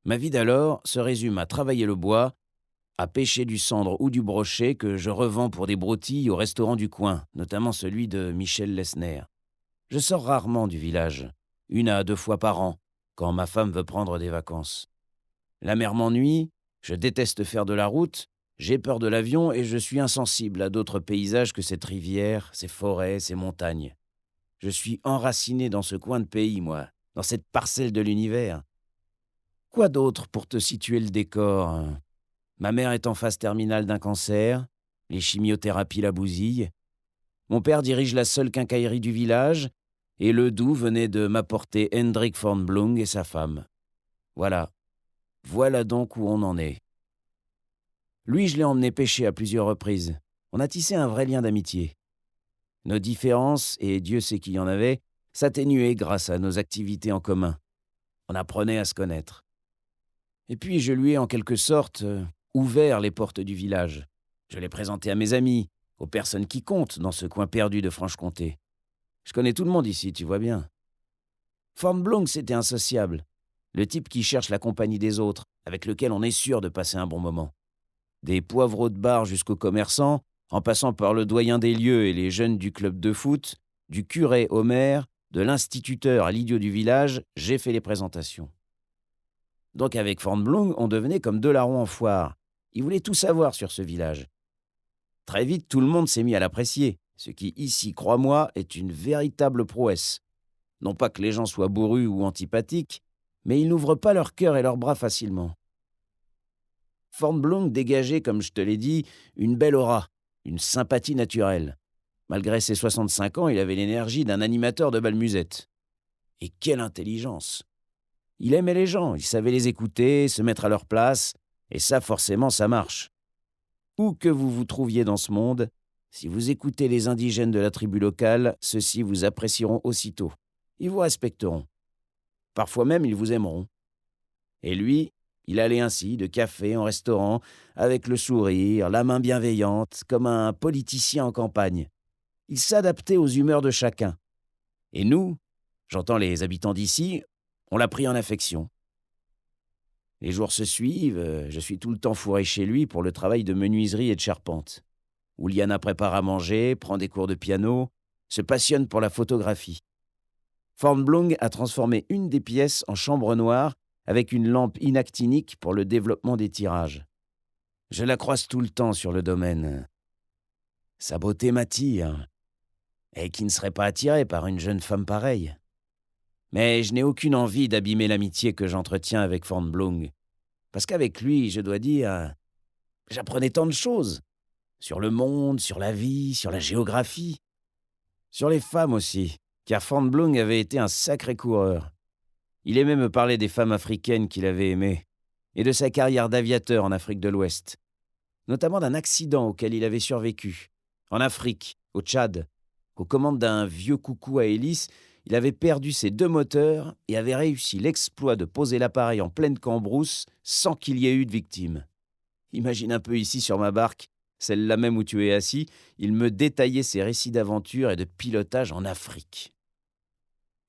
Ma vie d'alors se résume à travailler le bois, à pêcher du cendre ou du brochet que je revends pour des broutilles au restaurant du coin, notamment celui de Michel Lesner. Je sors rarement du village, 1 à 2 fois par an, quand ma femme veut prendre des vacances. La mer m'ennuie, je déteste faire de la route, j'ai peur de l'avion et je suis insensible à d'autres paysages que cette rivière, ces forêts, ces montagnes. Je suis enraciné dans ce coin de pays, moi, dans cette parcelle de l'univers. Quoi d'autre pour te situer le décor, hein? Ma mère est en phase terminale d'un cancer, les chimiothérapies la bousillent. Mon père dirige la seule quincaillerie du village, et le doux venait de m'apporter Hendrik von Blung et sa femme. Voilà, voilà donc où on en est. Lui, je l'ai emmené pêcher à plusieurs reprises. On a tissé un vrai lien d'amitié. Nos différences, et Dieu sait qu'il y en avait, s'atténuaient grâce à nos activités en commun. On apprenait à se connaître. Et puis je lui ai en quelque sorte ouvert les portes du village. Je l'ai présenté à mes amis, aux personnes qui comptent dans ce coin perdu de Franche-Comté. Je connais tout le monde ici, tu vois bien. Fornblong, c'était insociable. Le type qui cherche la compagnie des autres, avec lequel on est sûr de passer un bon moment. Des poivreaux de bar jusqu'aux commerçants, en passant par le doyen des lieux et les jeunes du club de foot, du curé au maire, de l'instituteur à l'idiot du village, j'ai fait les présentations. Donc avec Fornblong, on devenait comme deux larrons en foire. Il voulait tout savoir sur ce village. Très vite, tout le monde s'est mis à l'apprécier, ce qui, ici, crois-moi, est une véritable prouesse. Non pas que les gens soient bourrus ou antipathiques, mais ils n'ouvrent pas leur cœur et leurs bras facilement. Fornblong dégageait, comme je te l'ai dit, une belle aura, une sympathie naturelle. Malgré ses 65 ans, il avait l'énergie d'un animateur de bal musette. Et quelle intelligence! Il aimait les gens, il savait les écouter, se mettre à leur place, et ça, forcément, ça marche. Où que vous vous trouviez dans ce monde, si vous écoutez les indigènes de la tribu locale, ceux-ci vous apprécieront aussitôt. Ils vous respecteront. Parfois même, ils vous aimeront. Et lui, il allait ainsi, de café en restaurant, avec le sourire, la main bienveillante, comme un politicien en campagne. Il s'adaptait aux humeurs de chacun. Et nous, j'entends les habitants d'ici, on l'a pris en affection. Les jours se suivent, je suis tout le temps fourré chez lui pour le travail de menuiserie et de charpente. Ouliana prépare à manger, prend des cours de piano, se passionne pour la photographie. Fornblong a transformé une des pièces en chambre noire avec une lampe inactinique pour le développement des tirages. Je la croise tout le temps sur le domaine. Sa beauté m'attire. Et qui ne serait pas attiré par une jeune femme pareille? Mais je n'ai aucune envie d'abîmer l'amitié que j'entretiens avec Fornblong. Parce qu'avec lui, je dois dire, j'apprenais tant de choses. Sur le monde, sur la vie, sur la géographie. Sur les femmes aussi, car Fornblong avait été un sacré coureur. Il aimait me parler des femmes africaines qu'il avait aimées, et de sa carrière d'aviateur en Afrique de l'Ouest. Notamment d'un accident auquel il avait survécu. En Afrique, au Tchad, aux commandes d'un vieux coucou à hélice, il avait perdu ses 2 moteurs et avait réussi l'exploit de poser l'appareil en pleine cambrousse sans qu'il y ait eu de victime. Imagine un peu ici sur ma barque, celle-là même où tu es assis, il me détaillait ses récits d'aventure et de pilotage en Afrique.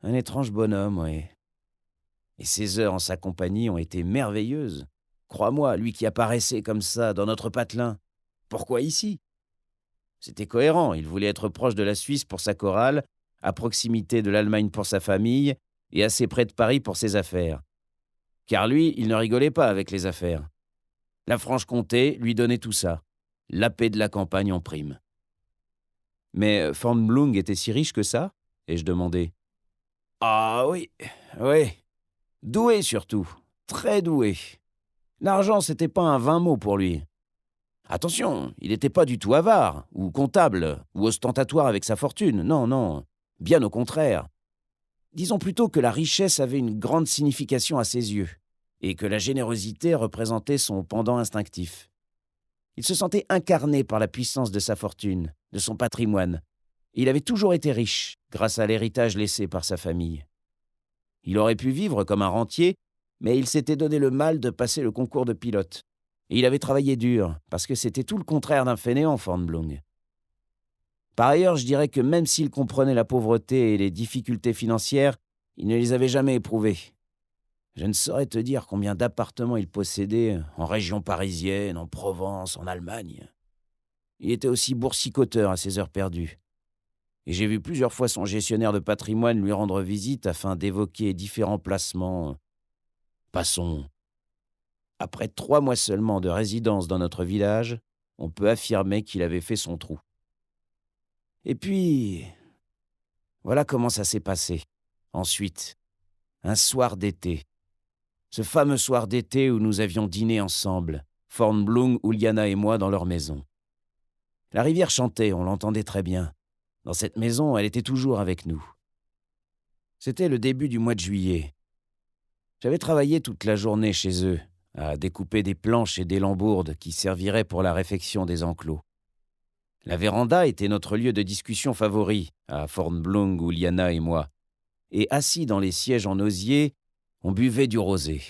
Un étrange bonhomme, oui. Et ses heures en sa compagnie ont été merveilleuses. Crois-moi, lui qui apparaissait comme ça dans notre patelin. Pourquoi ici? C'était cohérent, il voulait être proche de la Suisse pour sa chorale, à proximité de l'Allemagne pour sa famille et assez près de Paris pour ses affaires. Car lui, il ne rigolait pas avec les affaires. La Franche-Comté lui donnait tout ça, la paix de la campagne en prime. Mais Fornblong était si riche que ça? Ai-je demandé. Ah oui, oui. Doué surtout, très doué. L'argent, c'était pas un vain mot pour lui. Attention, il n'était pas du tout avare, ou comptable, ou ostentatoire avec sa fortune, non, non, bien au contraire. Disons plutôt que la richesse avait une grande signification à ses yeux, et que la générosité représentait son pendant instinctif. Il se sentait incarné par la puissance de sa fortune, de son patrimoine. Et il avait toujours été riche, grâce à l'héritage laissé par sa famille. Il aurait pu vivre comme un rentier, mais il s'était donné le mal de passer le concours de pilote. Et il avait travaillé dur, parce que c'était tout le contraire d'un fainéant, Fornblong. Par ailleurs, je dirais que même s'il comprenait la pauvreté et les difficultés financières, il ne les avait jamais éprouvées. Je ne saurais te dire combien d'appartements il possédait en région parisienne, en Provence, en Allemagne. Il était aussi boursicoteur à ses heures perdues. Et j'ai vu plusieurs fois son gestionnaire de patrimoine lui rendre visite afin d'évoquer différents placements. Passons. Après 3 mois seulement de résidence dans notre village, on peut affirmer qu'il avait fait son trou. Et puis, voilà comment ça s'est passé. Ensuite, un soir d'été. Ce fameux soir d'été où nous avions dîné ensemble, Fornblung, Uliana et moi dans leur maison. La rivière chantait, on l'entendait très bien. Dans cette maison, elle était toujours avec nous. C'était le début du mois de juillet. J'avais travaillé toute la journée chez eux, à découper des planches et des lambourdes qui serviraient pour la réfection des enclos. La véranda était notre lieu de discussion favori, à Fornblung, Uliana et moi. Et assis dans les sièges en osier, on buvait du rosé.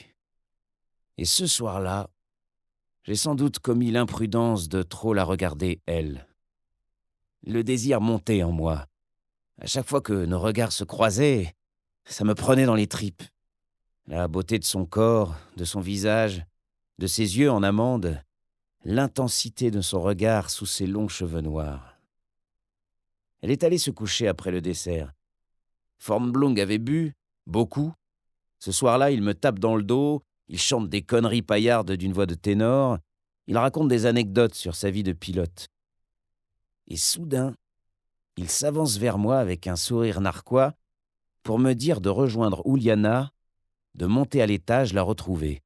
Et ce soir-là, j'ai sans doute commis l'imprudence de trop la regarder, elle. Le désir montait en moi. À chaque fois que nos regards se croisaient, ça me prenait dans les tripes. La beauté de son corps, de son visage, de ses yeux en amande, l'intensité de son regard sous ses longs cheveux noirs. Elle est allée se coucher après le dessert. Fornblung avait bu, beaucoup. Ce soir-là, il me tape dans le dos, il chante des conneries paillardes d'une voix de ténor, il raconte des anecdotes sur sa vie de pilote. Et soudain, il s'avance vers moi avec un sourire narquois pour me dire de rejoindre Uliana, de monter à l'étage la retrouver.